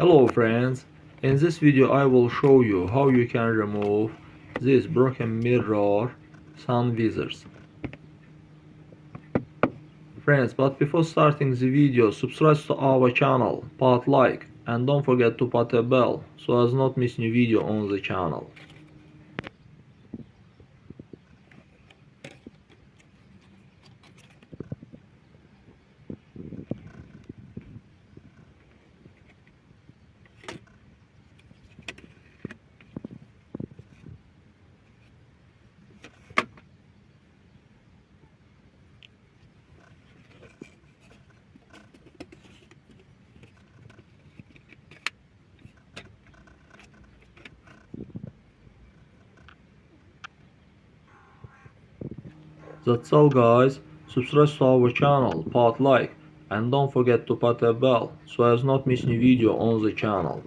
Hello friends, in this video I will show you how you can remove these broken mirror sun visors. Friends, but before starting the video, subscribe to our channel, put like and don't forget to put a bell so as not miss new video on the channel. That's all guys, subscribe to our channel, put like and don't forget to put a bell so as not miss new video on the channel.